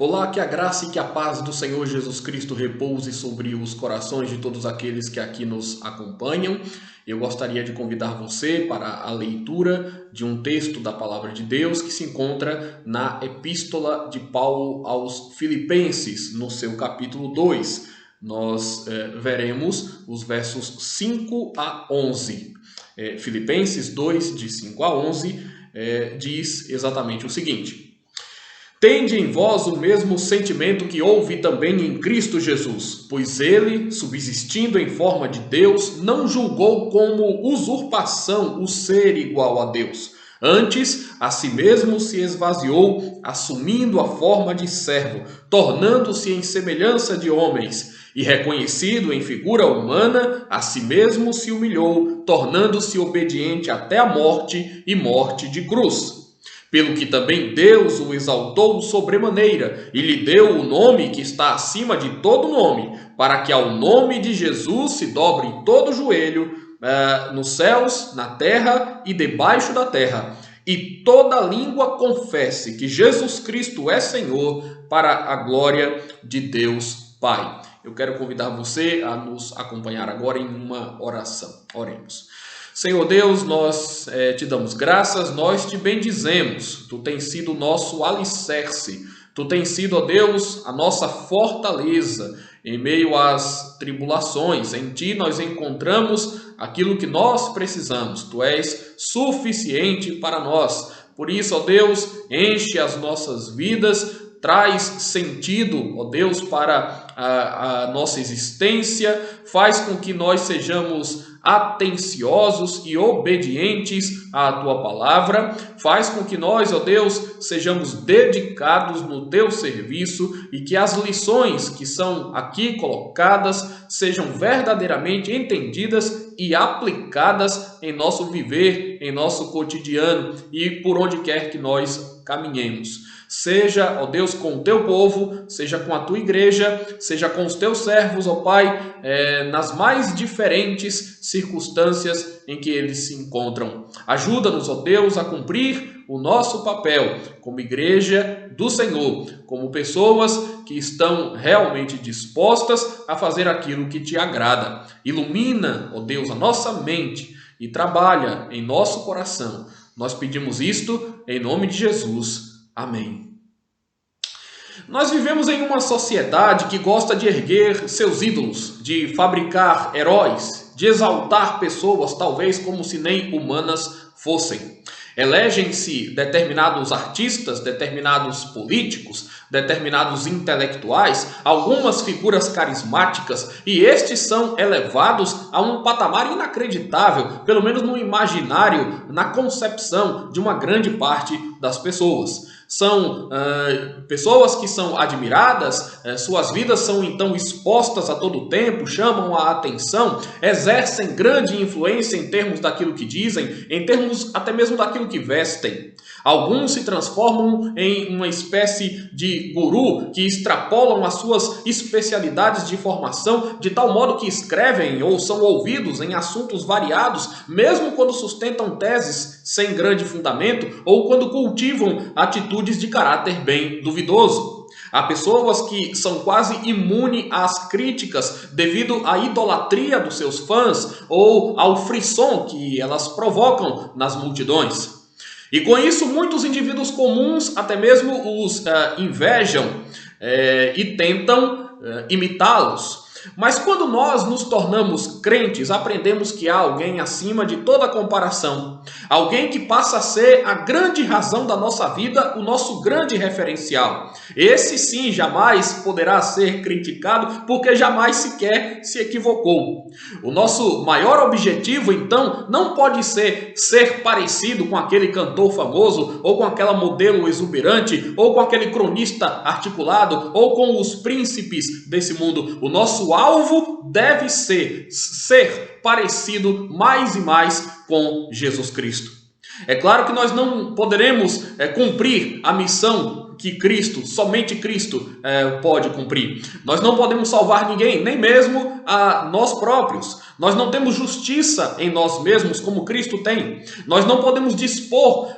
Olá, que a graça e que a paz do Senhor Jesus Cristo repouse sobre os corações de todos aqueles que aqui nos acompanham. Eu gostaria de convidar você para a leitura de um texto da Palavra de Deus que se encontra na Epístola de Paulo aos Filipenses, no seu capítulo 2. Nós veremos os versos 5 a 11. Filipenses 2, de 5 a 11, diz exatamente o seguinte: Tende em vós o mesmo sentimento que houve também em Cristo Jesus, pois ele, subsistindo em forma de Deus, não julgou como usurpação o ser igual a Deus. Antes, a si mesmo se esvaziou, assumindo a forma de servo, tornando-se em semelhança de homens, e reconhecido em figura humana, a si mesmo se humilhou, tornando-se obediente até a morte e morte de cruz. Pelo que também Deus o exaltou sobremaneira e lhe deu o nome que está acima de todo nome, para que ao nome de Jesus se dobre todo joelho, nos céus, na terra e debaixo da terra, e toda língua confesse que Jesus Cristo é Senhor, para a glória de Deus Pai. Eu quero convidar você a nos acompanhar agora em uma oração. Oremos. Senhor Deus, nós te damos graças, nós te bendizemos. Tu tens sido o nosso alicerce. Tu tens sido, ó Deus, a nossa fortaleza em meio às tribulações. Em ti nós encontramos aquilo que nós precisamos. Tu és suficiente para nós. Por isso, ó Deus, enche as nossas vidas, traz sentido, ó Deus, para a nossa existência, faz com que nós sejamos atenciosos e obedientes à Tua palavra, faz com que nós, ó Deus, sejamos dedicados no Teu serviço e que as lições que são aqui colocadas sejam verdadeiramente entendidas e aplicadas em nosso viver, em nosso cotidiano e por onde quer que nós caminhemos. Seja, ó Deus, com o teu povo, seja com a tua igreja, seja com os teus servos, ó Pai, nas mais diferentes circunstâncias em que eles se encontram. Ajuda-nos, ó Deus, a cumprir o nosso papel como igreja do Senhor, como pessoas que estão realmente dispostas a fazer aquilo que te agrada. Ilumina, ó Deus, a nossa mente e trabalha em nosso coração. Nós pedimos isto em nome de Jesus. Amém. Nós vivemos em uma sociedade que gosta de erguer seus ídolos, de fabricar heróis, de exaltar pessoas, talvez como se nem humanas fossem. Elegem-se determinados artistas, determinados políticos, determinados intelectuais, algumas figuras carismáticas, e estes são elevados a um patamar inacreditável, pelo menos no imaginário, na concepção de uma grande parte das pessoas. São pessoas que são admiradas, suas vidas são então expostas a todo o tempo, chamam a atenção, exercem grande influência em termos daquilo que dizem, em termos até mesmo daquilo que vestem. Alguns se transformam em uma espécie de guru que extrapolam as suas especialidades de formação de tal modo que escrevem ou são ouvidos em assuntos variados, mesmo quando sustentam teses sem grande fundamento ou quando cultivam atitudes de caráter bem duvidoso. Há pessoas que são quase imunes às críticas devido à idolatria dos seus fãs ou ao frisson que elas provocam nas multidões. E com isso, muitos indivíduos comuns até mesmo os invejam e tentam imitá-los. Mas quando nós nos tornamos crentes, aprendemos que há alguém acima de toda comparação. Alguém que passa a ser a grande razão da nossa vida, o nosso grande referencial. Esse sim jamais poderá ser criticado porque jamais sequer se equivocou. O nosso maior objetivo, então, não pode ser parecido com aquele cantor famoso, ou com aquela modelo exuberante, ou com aquele cronista articulado, ou com os príncipes desse mundo. O nosso alvo deve ser parecido mais e mais com Jesus Cristo. É claro que nós não poderemos cumprir a missão que Cristo, somente Cristo, pode cumprir. Nós não podemos salvar ninguém, nem mesmo a nós próprios. Nós não temos justiça em nós mesmos como Cristo tem. Nós não podemos dispor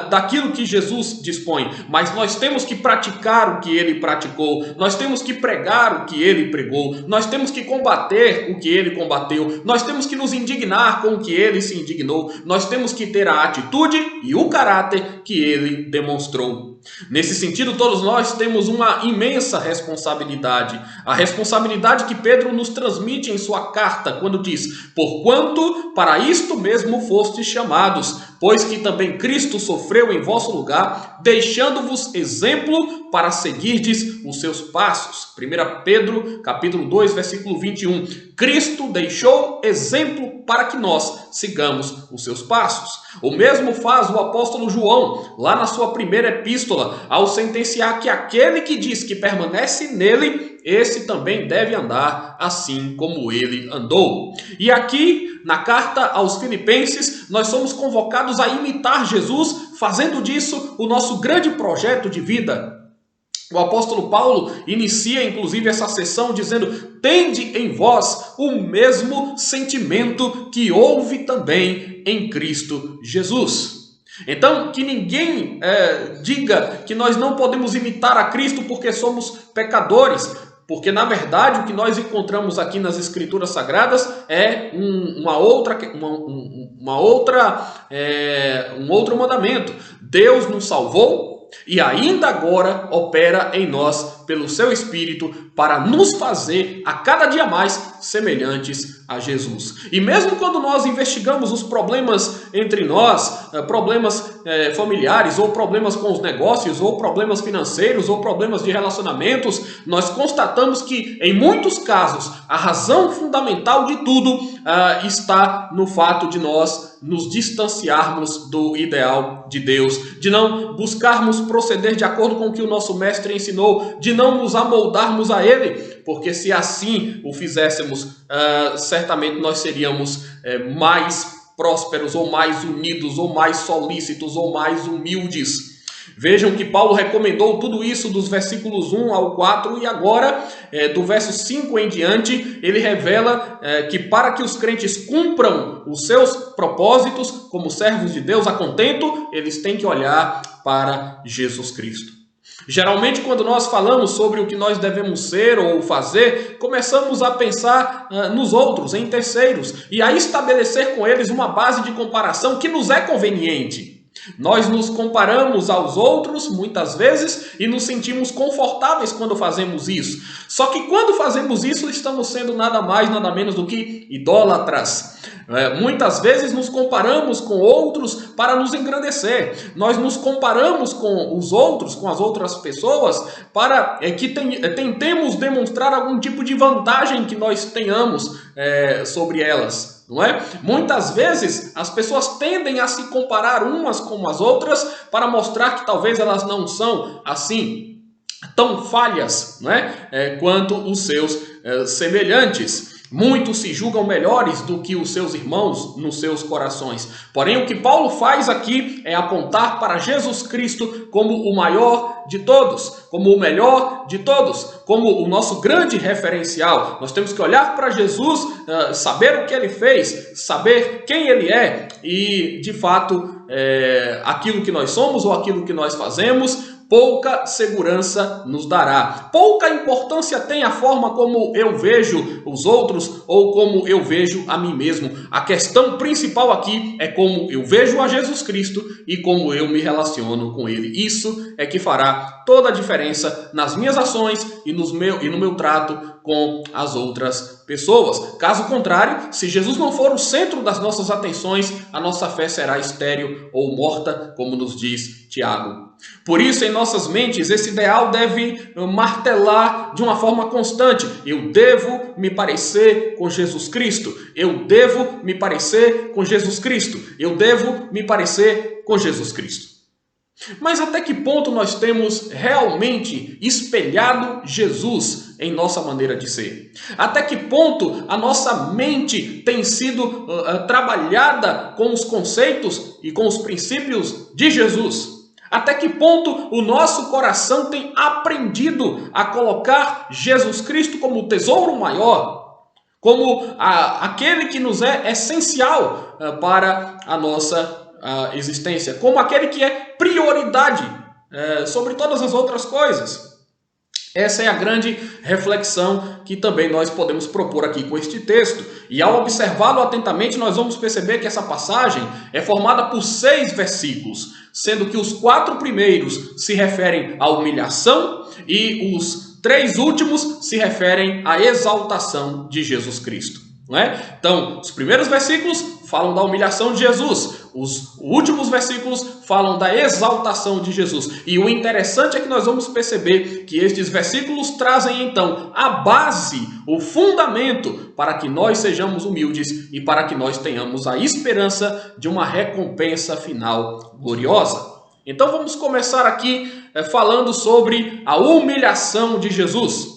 daquilo que Jesus dispõe, mas nós temos que praticar o que ele praticou. Nós temos que pregar o que ele pregou. Nós temos que combater o que ele combateu. Nós temos que nos indignar com o que ele se indignou. Nós temos que ter a atitude e o caráter que ele demonstrou. Nesse sentido, todos nós temos uma imensa responsabilidade. A responsabilidade que Pedro nos transmite em sua carta, quando diz: porquanto para isto mesmo fostes chamados, pois que também Cristo sofreu em vosso lugar, deixando-vos exemplo para seguirdes os seus passos. 1 Pedro, capítulo 2, versículo 21. Cristo deixou exemplo para que nós sigamos os seus passos. O mesmo faz o apóstolo João, lá na sua primeira epístola, ao sentenciar que aquele que diz que permanece nele, esse também deve andar assim como ele andou. E aqui, na carta aos Filipenses, nós somos convocados a imitar Jesus, fazendo disso o nosso grande projeto de vida. O apóstolo Paulo inicia inclusive essa sessão dizendo: tende em vós o mesmo sentimento que houve também em Cristo Jesus. Então, que ninguém diga que nós não podemos imitar a Cristo porque somos pecadores, porque na verdade o que nós encontramos aqui nas Escrituras Sagradas é um outro mandamento. Deus nos salvou e ainda agora opera em nós pelo seu Espírito para nos fazer a cada dia mais semelhantes a Jesus. E mesmo quando nós investigamos os problemas entre nós, problemas familiares, ou problemas com os negócios, ou problemas financeiros, ou problemas de relacionamentos, nós constatamos que em muitos casos a razão fundamental de tudo está no fato de nós nos distanciarmos do ideal de Deus, de não buscarmos proceder de acordo com o que o nosso mestre ensinou, de não nos amoldarmos a ele, porque se assim o fizéssemos, certamente nós seríamos mais prósperos, ou mais unidos, ou mais solícitos, ou mais humildes. Vejam que Paulo recomendou tudo isso dos versículos 1 ao 4 e agora, do verso 5 em diante, ele revela que para que os crentes cumpram os seus propósitos como servos de Deus a contento, eles têm que olhar para Jesus Cristo. Geralmente, quando nós falamos sobre o que nós devemos ser ou fazer, começamos a pensar nos outros, em terceiros, e a estabelecer com eles uma base de comparação que nos é conveniente. Nós nos comparamos aos outros muitas vezes e nos sentimos confortáveis quando fazemos isso. Só que quando fazemos isso, estamos sendo nada mais, nada menos do que idólatras. Muitas vezes nos comparamos com outros para nos engrandecer. Nós nos comparamos com os outros, com as outras pessoas, para que tentemos demonstrar algum tipo de vantagem que nós tenhamos sobre elas. Não é? Muitas vezes as pessoas tendem a se comparar umas com as outras para mostrar que talvez elas não são assim tão falhas, não é? Quanto os seus semelhantes. Muitos se julgam melhores do que os seus irmãos nos seus corações. Porém, o que Paulo faz aqui é apontar para Jesus Cristo como o maior de todos, como o melhor de todos, como o nosso grande referencial. Nós temos que olhar para Jesus, saber o que ele fez, saber quem ele é e, de fato, aquilo que nós somos ou aquilo que nós fazemos, pouca segurança nos dará. Pouca importância tem a forma como eu vejo os outros ou como eu vejo a mim mesmo. A questão principal aqui é como eu vejo a Jesus Cristo e como eu me relaciono com ele. Isso é que fará toda a diferença nas minhas ações e no meu trato com as outras pessoas. Caso contrário, se Jesus não for o centro das nossas atenções, a nossa fé será estéril ou morta, como nos diz Tiago. Por isso, em nossas mentes, esse ideal deve martelar de uma forma constante. Eu devo me parecer com Jesus Cristo. Eu devo me parecer com Jesus Cristo. Eu devo me parecer com Jesus Cristo. Mas até que ponto nós temos realmente espelhado Jesus em nossa maneira de ser? Até que ponto a nossa mente tem sido trabalhada com os conceitos e com os princípios de Jesus? Até que ponto o nosso coração tem aprendido a colocar Jesus Cristo como o tesouro maior, como aquele que nos é essencial para a nossa existência, como aquele que é prioridade sobre todas as outras coisas. Essa é a grande reflexão que também nós podemos propor aqui com este texto. E ao observá-lo atentamente, nós vamos perceber que essa passagem é formada por 6 versículos, sendo que os 4 primeiros se referem à humilhação e os 3 últimos se referem à exaltação de Jesus Cristo. Não é? Então, os primeiros versículos falam da humilhação de Jesus, os últimos versículos falam da exaltação de Jesus. E o interessante é que nós vamos perceber que estes versículos trazem então a base, o fundamento para que nós sejamos humildes e para que nós tenhamos a esperança de uma recompensa final gloriosa. Então vamos começar aqui falando sobre a humilhação de Jesus.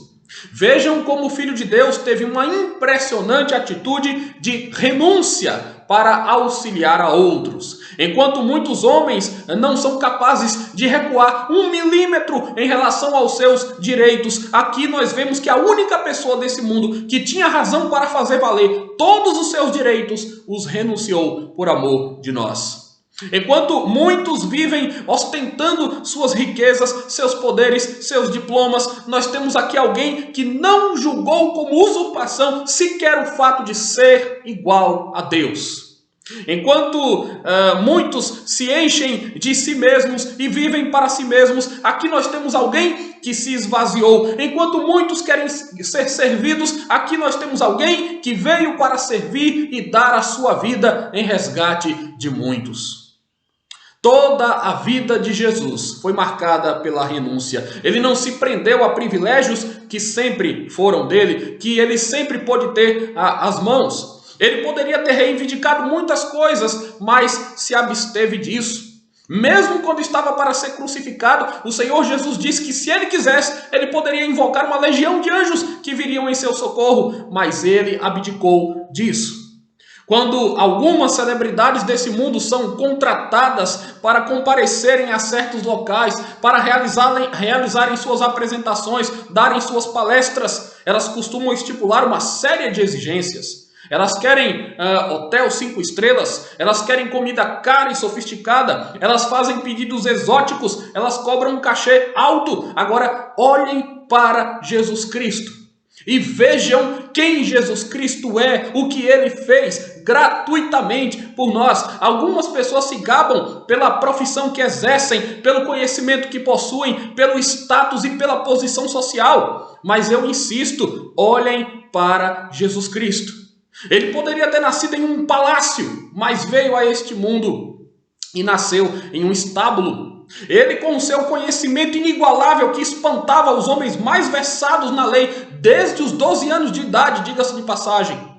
Vejam como o Filho de Deus teve uma impressionante atitude de renúncia para auxiliar a outros. Enquanto muitos homens não são capazes de recuar 1 milímetro em relação aos seus direitos, aqui nós vemos que a única pessoa desse mundo que tinha razão para fazer valer todos os seus direitos, os renunciou por amor de nós. Enquanto muitos vivem ostentando suas riquezas, seus poderes, seus diplomas, nós temos aqui alguém que não julgou como usurpação sequer o fato de ser igual a Deus. Enquanto muitos se enchem de si mesmos e vivem para si mesmos, aqui nós temos alguém que se esvaziou. Enquanto muitos querem ser servidos, aqui nós temos alguém que veio para servir e dar a sua vida em resgate de muitos. Toda a vida de Jesus foi marcada pela renúncia. Ele não se prendeu a privilégios que sempre foram dele, que ele sempre pôde ter às mãos. Ele poderia ter reivindicado muitas coisas, mas se absteve disso. Mesmo quando estava para ser crucificado, o Senhor Jesus disse que se ele quisesse, ele poderia invocar uma legião de anjos que viriam em seu socorro, mas ele abdicou disso. Quando algumas celebridades desse mundo são contratadas para comparecerem a certos locais, para realizarem suas apresentações, darem suas palestras, elas costumam estipular uma série de exigências. Elas querem hotel 5 estrelas, elas querem comida cara e sofisticada, elas fazem pedidos exóticos, elas cobram um cachê alto. Agora, olhem para Jesus Cristo. E vejam quem Jesus Cristo é, o que ele fez gratuitamente por nós. Algumas pessoas se gabam pela profissão que exercem, pelo conhecimento que possuem, pelo status e pela posição social. Mas eu insisto, olhem para Jesus Cristo. Ele poderia ter nascido em um palácio, mas veio a este mundo e nasceu em um estábulo. Ele, com o seu conhecimento inigualável que espantava os homens mais versados na lei desde os 12 anos de idade, diga-se de passagem.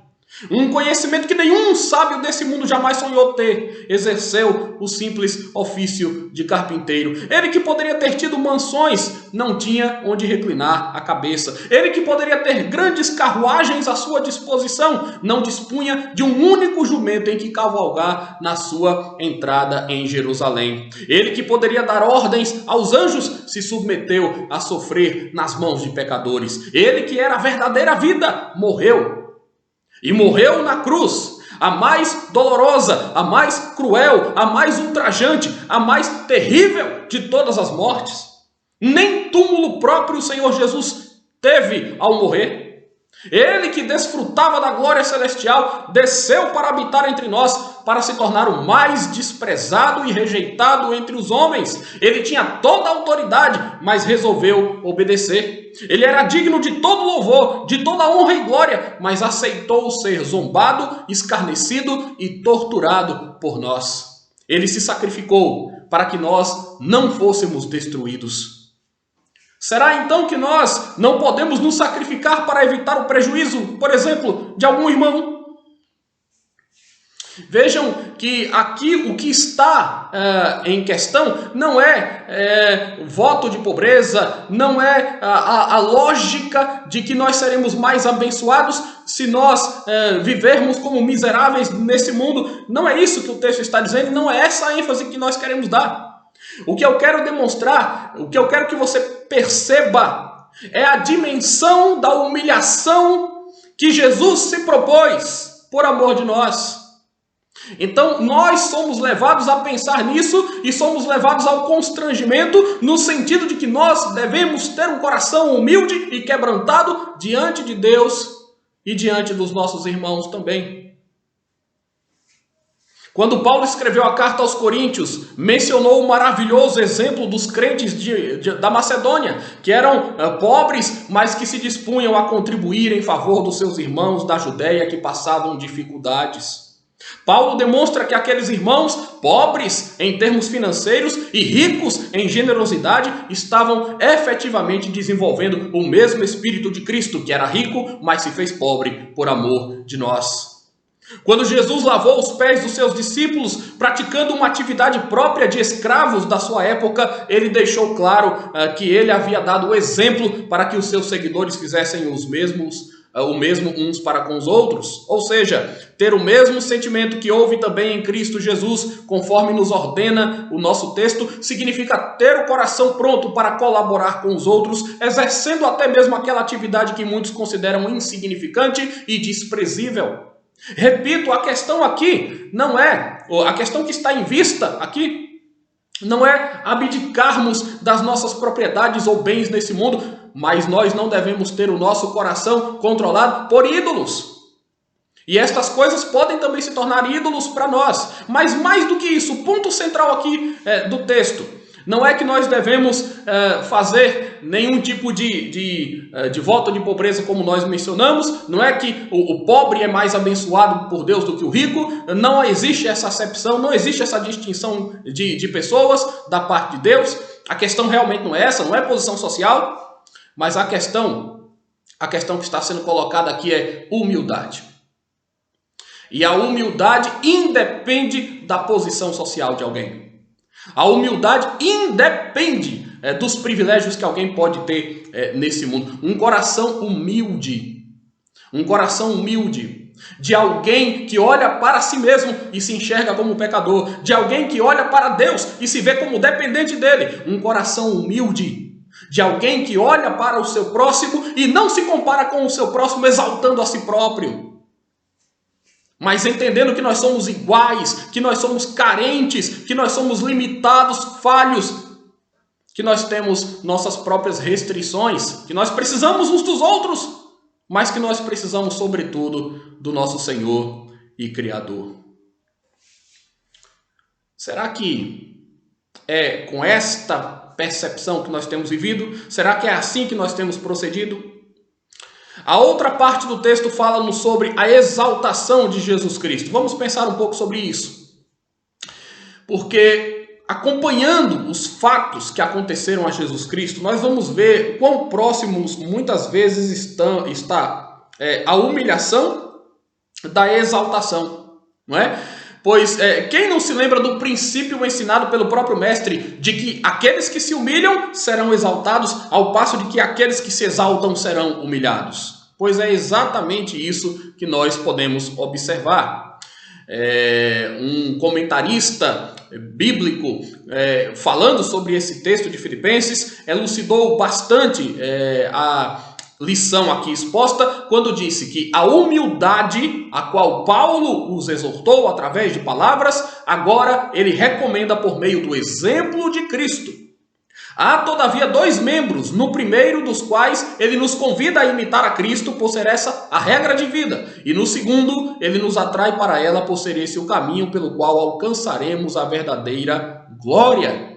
Um conhecimento que nenhum sábio desse mundo jamais sonhou ter. Exerceu o simples ofício de carpinteiro. Ele que poderia ter tido mansões, não tinha onde reclinar a cabeça. Ele que poderia ter grandes carruagens à sua disposição, não dispunha de um único jumento em que cavalgar na sua entrada em Jerusalém. Ele que poderia dar ordens aos anjos, se submeteu a sofrer nas mãos de pecadores. Ele que era a verdadeira vida, morreu. E morreu na cruz, a mais dolorosa, a mais cruel, a mais ultrajante, a mais terrível de todas as mortes. Nem túmulo próprio o Senhor Jesus teve ao morrer. Ele que desfrutava da glória celestial, desceu para habitar entre nós, para se tornar o mais desprezado e rejeitado entre os homens. Ele tinha toda a autoridade, mas resolveu obedecer. Ele era digno de todo louvor, de toda honra e glória, mas aceitou ser zombado, escarnecido e torturado por nós. Ele se sacrificou para que nós não fôssemos destruídos. Será então que nós não podemos nos sacrificar para evitar o prejuízo, por exemplo, de algum irmão? Vejam que aqui o que está em questão não é voto de pobreza, não é a lógica de que nós seremos mais abençoados se nós vivermos como miseráveis nesse mundo. Não é isso que o texto está dizendo, não é essa a ênfase que nós queremos dar. O que eu quero demonstrar, o que eu quero que você perceba, é a dimensão da humilhação que Jesus se propôs por amor de nós. Então, nós somos levados a pensar nisso e somos levados ao constrangimento no sentido de que nós devemos ter um coração humilde e quebrantado diante de Deus e diante dos nossos irmãos também. Quando Paulo escreveu a carta aos Coríntios, mencionou o maravilhoso exemplo dos crentes da Macedônia, que eram pobres, mas que se dispunham a contribuir em favor dos seus irmãos da Judéia que passavam dificuldades. Paulo demonstra que aqueles irmãos, pobres em termos financeiros e ricos em generosidade, estavam efetivamente desenvolvendo o mesmo Espírito de Cristo, que era rico, mas se fez pobre por amor de nós. Quando Jesus lavou os pés dos seus discípulos, praticando uma atividade própria de escravos da sua época, ele deixou claro que ele havia dado o exemplo para que os seus seguidores fizessem o mesmo uns para com os outros. Ou seja, ter o mesmo sentimento que houve também em Cristo Jesus, conforme nos ordena o nosso texto, significa ter o coração pronto para colaborar com os outros, exercendo até mesmo aquela atividade que muitos consideram insignificante e desprezível. Repito, a questão aqui não é, a questão que está em vista aqui, não é abdicarmos das nossas propriedades ou bens nesse mundo, mas nós não devemos ter o nosso coração controlado por ídolos. E estas coisas podem também se tornar ídolos para nós. Mas mais do que isso, o ponto central aqui do texto, não é que nós devemos fazer nenhum tipo de voto de pobreza como nós mencionamos, não é que o pobre é mais abençoado por Deus do que o rico, não existe essa acepção, não existe essa distinção de pessoas da parte de Deus. A questão realmente não é essa, não é posição social, mas a questão que está sendo colocada aqui é humildade. E a humildade independe da posição social de alguém. A humildade independe dos privilégios que alguém pode ter nesse mundo. Um coração humilde de alguém que olha para si mesmo e se enxerga como um pecador, de alguém que olha para Deus e se vê como dependente dele. Um coração humilde de alguém que olha para o seu próximo e não se compara com o seu próximo exaltando a si próprio, mas entendendo que nós somos iguais, que nós somos carentes, que nós somos limitados, falhos, que nós temos nossas próprias restrições, que nós precisamos uns dos outros, mas que nós precisamos, sobretudo, do nosso Senhor e Criador. Será que é com esta percepção que nós temos vivido? Será que é assim que nós temos procedido? A outra parte do texto fala-nos sobre a exaltação de Jesus Cristo. Vamos pensar um pouco sobre isso. Porque acompanhando os fatos que aconteceram a Jesus Cristo, nós vamos ver quão próximos muitas vezes está a humilhação da exaltação, não é? Pois quem não se lembra do princípio ensinado pelo próprio mestre de que aqueles que se humilham serão exaltados, ao passo de que aqueles que se exaltam serão humilhados? Pois é exatamente isso que nós podemos observar. Um comentarista bíblico, falando sobre esse texto de Filipenses, elucidou bastante a lição aqui exposta, quando disse que a humildade a qual Paulo os exortou através de palavras, agora ele recomenda por meio do exemplo de Cristo. Há, todavia, 2 membros, no primeiro dos quais ele nos convida a imitar a Cristo, por ser essa a regra de vida, e no segundo, ele nos atrai para ela, por ser esse o caminho pelo qual alcançaremos a verdadeira glória.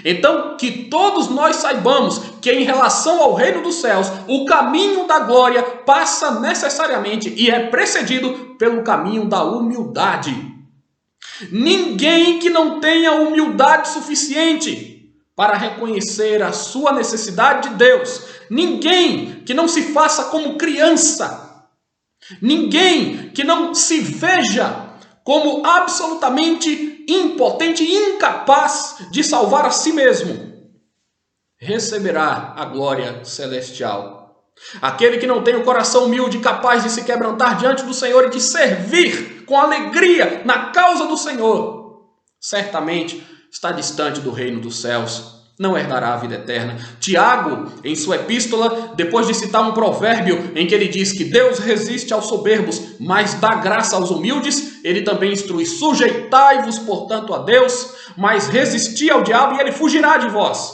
Então, que todos nós saibamos que em relação ao reino dos céus, o caminho da glória passa necessariamente e é precedido pelo caminho da humildade. Ninguém que não tenha humildade suficiente para reconhecer a sua necessidade de Deus, ninguém que não se faça como criança, ninguém que não se veja como absolutamente impotente e incapaz de salvar a si mesmo, receberá a glória celestial. Aquele que não tem o coração humilde, capaz de se quebrantar diante do Senhor e de servir com alegria na causa do Senhor, certamente está distante do reino dos céus. não herdará a vida eterna. Tiago, em sua epístola, depois de citar um provérbio em que ele diz que Deus resiste aos soberbos, mas dá graça aos humildes, ele também instrui: sujeitai-vos, portanto, a Deus, mas resisti ao diabo e ele fugirá de vós.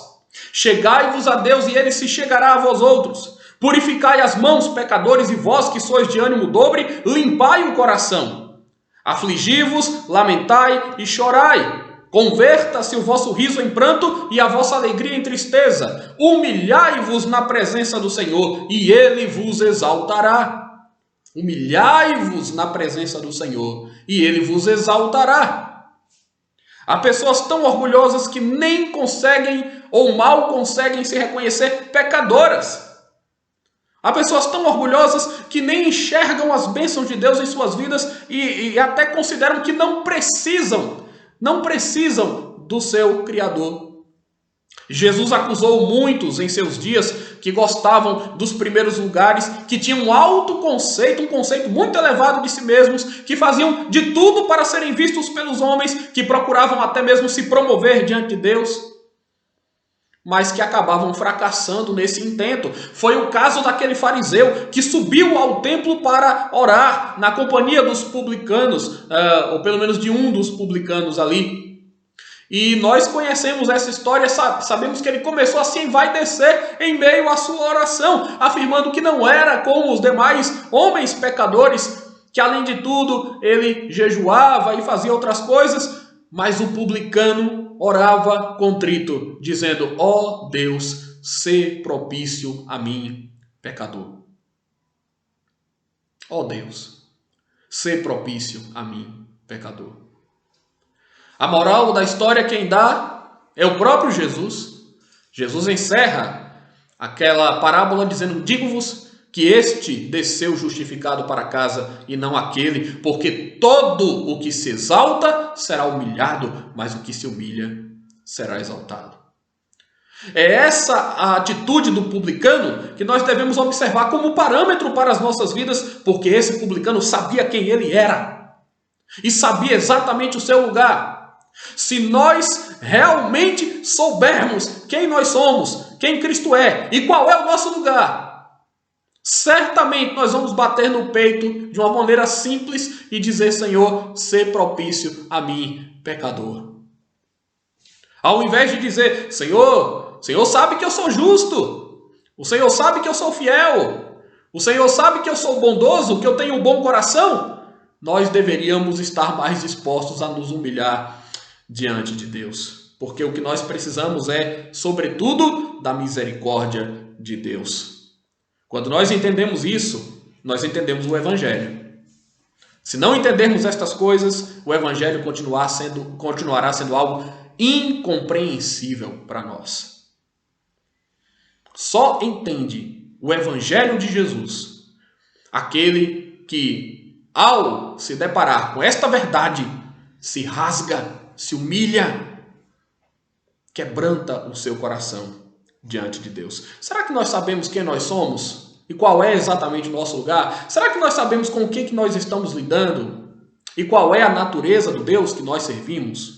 Chegai-vos a Deus e ele se chegará a vós outros. Purificai as mãos, pecadores, e vós que sois de ânimo dobre, limpai o coração. Afligi-vos, lamentai e chorai. Converta-se o vosso riso em pranto e a vossa alegria em tristeza. Humilhai-vos na presença do Senhor e ele vos exaltará. Humilhai-vos na presença do Senhor e ele vos exaltará. Há pessoas tão orgulhosas que nem conseguem ou mal conseguem se reconhecer pecadoras. Há pessoas tão orgulhosas que nem enxergam as bênçãos de Deus em suas vidas e até consideram que não precisam do seu Criador. Jesus acusou muitos em seus dias que gostavam dos primeiros lugares, que tinham um alto conceito, um conceito muito elevado de si mesmos, que faziam de tudo para serem vistos pelos homens, que procuravam até mesmo se promover diante de Deus, mas que acabavam fracassando nesse intento. Foi o caso daquele fariseu que subiu ao templo para orar na companhia dos publicanos, ou pelo menos de um dos publicanos ali. E nós conhecemos essa história, sabemos que ele começou assim a envaidecer em meio à sua oração, afirmando que não era como os demais homens pecadores, que além de tudo ele jejuava e fazia outras coisas, mas o publicano orava contrito, dizendo: ó Deus, sê propício a mim, pecador. Ó Deus, sê propício a mim, pecador. A moral da história quem dá é o próprio Jesus. Jesus encerra aquela parábola dizendo: digo-vos que este desceu justificado para casa e não aquele, porque todo o que se exalta será humilhado, mas o que se humilha será exaltado. É essa a atitude do publicano que nós devemos observar como parâmetro para as nossas vidas, porque esse publicano sabia quem ele era e sabia exatamente o seu lugar. Se nós realmente soubermos quem nós somos, quem Cristo é e qual é o nosso lugar, certamente nós vamos bater no peito de uma maneira simples e dizer: Senhor, sê propício a mim, pecador. Ao invés de dizer: Senhor, o Senhor sabe que eu sou justo, o Senhor sabe que eu sou fiel, o Senhor sabe que eu sou bondoso, que eu tenho um bom coração, nós deveríamos estar mais dispostos a nos humilhar diante de Deus. Porque o que nós precisamos é, sobretudo, da misericórdia de Deus. Quando nós entendemos isso, nós entendemos o Evangelho. Se não entendermos estas coisas, o Evangelho continuará sendo algo incompreensível para nós. Só entende o Evangelho de Jesus aquele que, ao se deparar com esta verdade, se rasga, se humilha, quebranta o seu coração diante de Deus. Será que nós sabemos quem nós somos? E qual é exatamente o nosso lugar? Será que nós sabemos com o que nós estamos lidando? E qual é a natureza do Deus que nós servimos?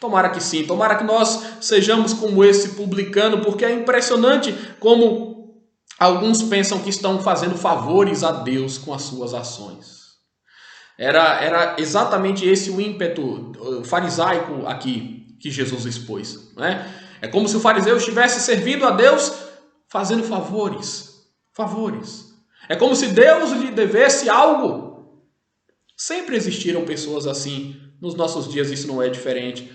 Tomara que sim, tomara que nós sejamos como esse publicano, porque é impressionante como alguns pensam que estão fazendo favores a Deus com as suas ações. Era exatamente esse o ímpeto farisaico aqui que Jesus expôs, né? É como se o fariseu estivesse servindo a Deus fazendo favores. É como se Deus lhe devesse algo. Sempre existiram pessoas assim. Nos nossos dias isso não é diferente.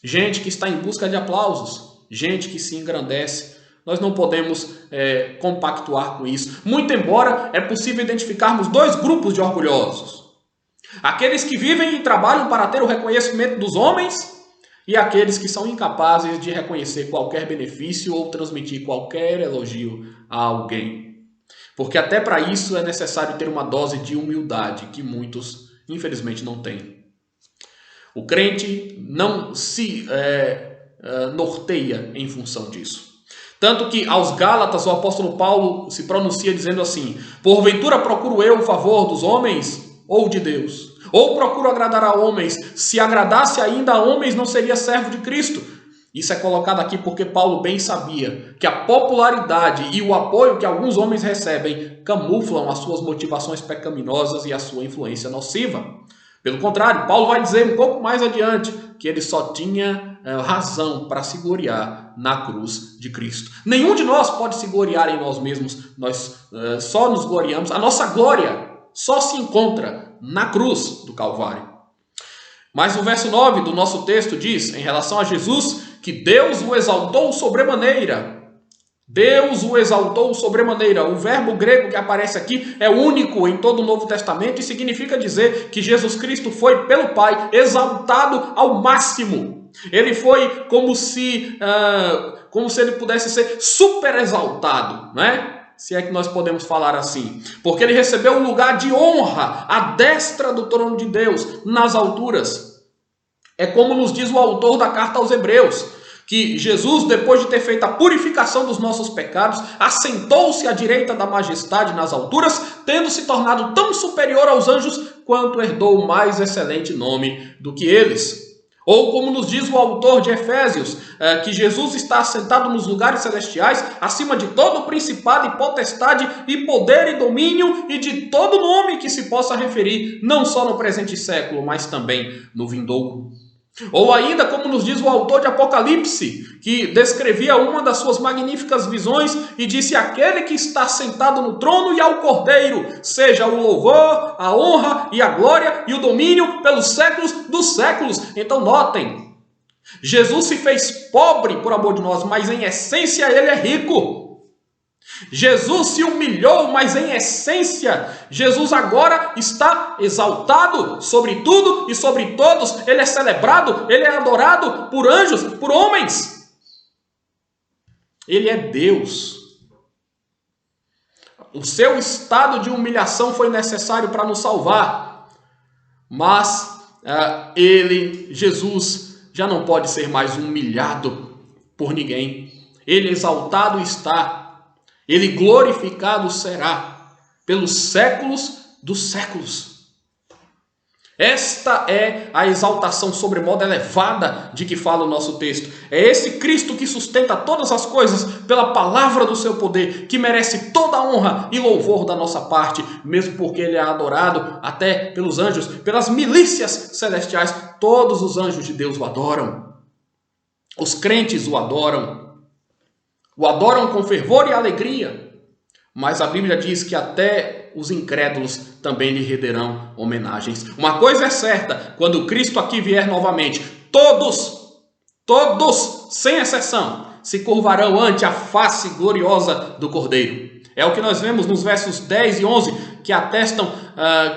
Gente que está em busca de aplausos. Gente que se engrandece. Nós não podemos compactuar com isso. Muito embora é possível identificarmos dois grupos de orgulhosos. Aqueles que vivem e trabalham para ter o reconhecimento dos homens e aqueles que são incapazes de reconhecer qualquer benefício ou transmitir qualquer elogio a alguém. Porque até para isso é necessário ter uma dose de humildade que muitos, infelizmente, não têm. O crente não se norteia em função disso. Tanto que aos Gálatas o apóstolo Paulo se pronuncia dizendo assim: porventura procuro eu o favor dos homens ou de Deus? Ou procuro agradar a homens? Se agradasse ainda a homens, não seria servo de Cristo. Isso é colocado aqui porque Paulo bem sabia que a popularidade e o apoio que alguns homens recebem camuflam as suas motivações pecaminosas e a sua influência nociva. Pelo contrário, Paulo vai dizer um pouco mais adiante que ele só tinha razão para se gloriar na cruz de Cristo. Nenhum de nós pode se gloriar em nós mesmos, nós só nos gloriamos, a nossa glória só se encontra na cruz do Calvário. Mas o verso 9 do nosso texto diz, em relação a Jesus, que Deus o exaltou sobremaneira. Deus o exaltou sobremaneira. O verbo grego que aparece aqui é único em todo o Novo Testamento e significa dizer que Jesus Cristo foi pelo Pai exaltado ao máximo. Ele foi como se ele pudesse ser super exaltado, né? Se é que nós podemos falar assim. Porque ele recebeu um lugar de honra à destra do trono de Deus, nas alturas. É como nos diz o autor da carta aos Hebreus, que Jesus, depois de ter feito a purificação dos nossos pecados, assentou-se à direita da majestade nas alturas, tendo se tornado tão superior aos anjos, quanto herdou o mais excelente nome do que eles. Ou como nos diz o autor de Efésios, que Jesus está assentado nos lugares celestiais, acima de todo principado e potestade e poder e domínio e de todo nome que se possa referir, não só no presente século, mas também no vindouro. Ou ainda, como nos diz o autor de Apocalipse, que descrevia uma das suas magníficas visões e disse: aquele que está sentado no trono e ao Cordeiro, seja o louvor, a honra e a glória e o domínio pelos séculos dos séculos. Então notem, Jesus se fez pobre por amor de nós, mas em essência ele é rico. Jesus se humilhou, mas em essência, Jesus agora está exaltado sobre tudo e sobre todos. Ele é celebrado, ele é adorado por anjos, por homens. Ele é Deus. O seu estado de humilhação foi necessário para nos salvar. Mas Jesus, já não pode ser mais humilhado por ninguém. Ele exaltado está. Ele glorificado será pelos séculos dos séculos. Esta é a exaltação sobremodo elevada de que fala o nosso texto. É esse Cristo que sustenta todas as coisas pela palavra do seu poder, que merece toda a honra e louvor da nossa parte, mesmo porque ele é adorado até pelos anjos, pelas milícias celestiais. Todos os anjos de Deus o adoram. Os crentes o adoram. O adoram com fervor e alegria, mas a Bíblia diz que até os incrédulos também lhe renderão homenagens. Uma coisa é certa, quando Cristo aqui vier novamente, todos, sem exceção, se curvarão ante a face gloriosa do Cordeiro. É o que nós vemos nos versos 10 e 11, que atestam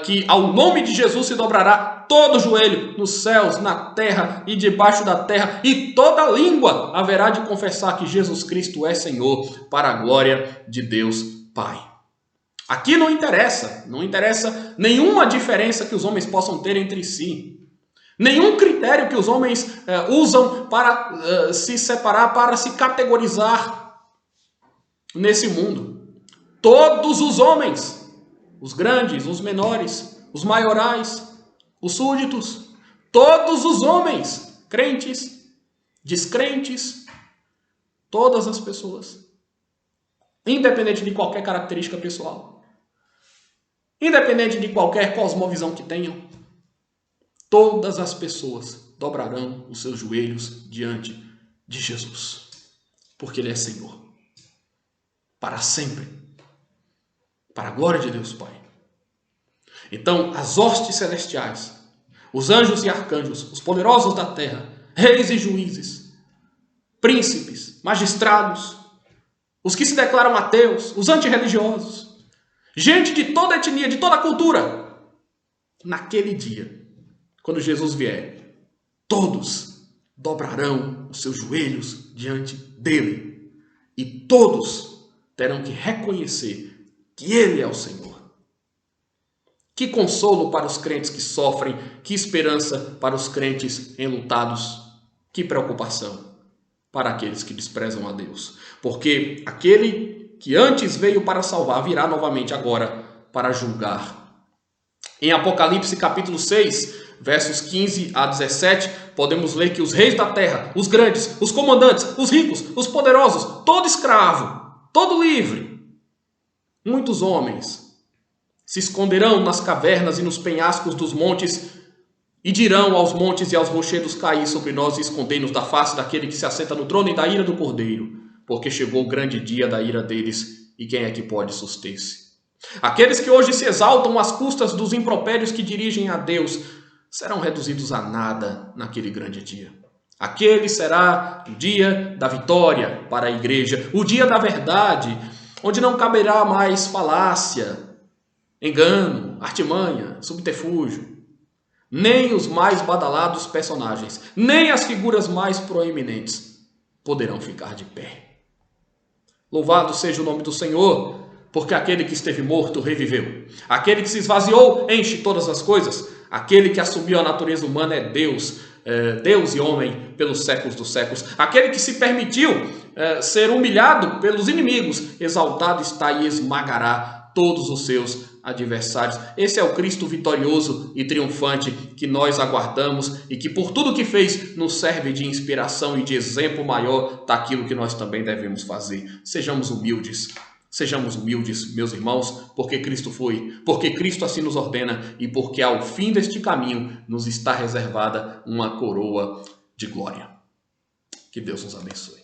que ao nome de Jesus se dobrará todo joelho nos céus, na terra e debaixo da terra, e toda língua haverá de confessar que Jesus Cristo é Senhor, para a glória de Deus Pai. Aqui não interessa nenhuma diferença que os homens possam ter entre si, nenhum critério que os homens usam para se separar, para se categorizar nesse mundo. Todos os homens, os grandes, os menores, os maiorais, os súditos, todos os homens, crentes, descrentes, todas as pessoas, independente de qualquer característica pessoal, independente de qualquer cosmovisão que tenham, todas as pessoas dobrarão os seus joelhos diante de Jesus, porque Ele é Senhor, para sempre, para a glória de Deus Pai. Então, as hostes celestiais, os anjos e arcanjos, os poderosos da terra, reis e juízes, príncipes, magistrados, os que se declaram ateus, os antirreligiosos, gente de toda etnia, de toda cultura, naquele dia, quando Jesus vier, todos dobrarão os seus joelhos diante dele e todos terão que reconhecer que Ele é o Senhor. Que consolo para os crentes que sofrem, que esperança para os crentes enlutados, que preocupação para aqueles que desprezam a Deus. Porque aquele que antes veio para salvar, virá novamente agora para julgar. Em Apocalipse capítulo 6, versos 15 a 17, podemos ler que os reis da terra, os grandes, os comandantes, os ricos, os poderosos, todo escravo, todo livre, muitos homens se esconderão nas cavernas e nos penhascos dos montes e dirão aos montes e aos rochedos: caí sobre nós e escondei-nos da face daquele que se assenta no trono e da ira do Cordeiro, porque chegou o grande dia da ira deles, e quem é que pode suster-se? Aqueles que hoje se exaltam às custas dos impropérios que dirigem a Deus serão reduzidos a nada naquele grande dia. Aquele será o dia da vitória para a igreja, o dia da verdade, onde não caberá mais falácia, engano, artimanha, subterfúgio. Nem os mais badalados personagens, nem as figuras mais proeminentes poderão ficar de pé. Louvado seja o nome do Senhor, porque aquele que esteve morto reviveu. Aquele que se esvaziou enche todas as coisas. Aquele que assumiu a natureza humana é Deus, Deus e homem pelos séculos dos séculos. Aquele que se permitiu ser humilhado pelos inimigos, exaltado está e esmagará todos os seus adversários. Esse é o Cristo vitorioso e triunfante que nós aguardamos e que por tudo que fez nos serve de inspiração e de exemplo maior daquilo que nós também devemos fazer. Sejamos humildes, meus irmãos, porque Cristo foi, porque Cristo assim nos ordena e porque ao fim deste caminho nos está reservada uma coroa de glória. Que Deus nos abençoe.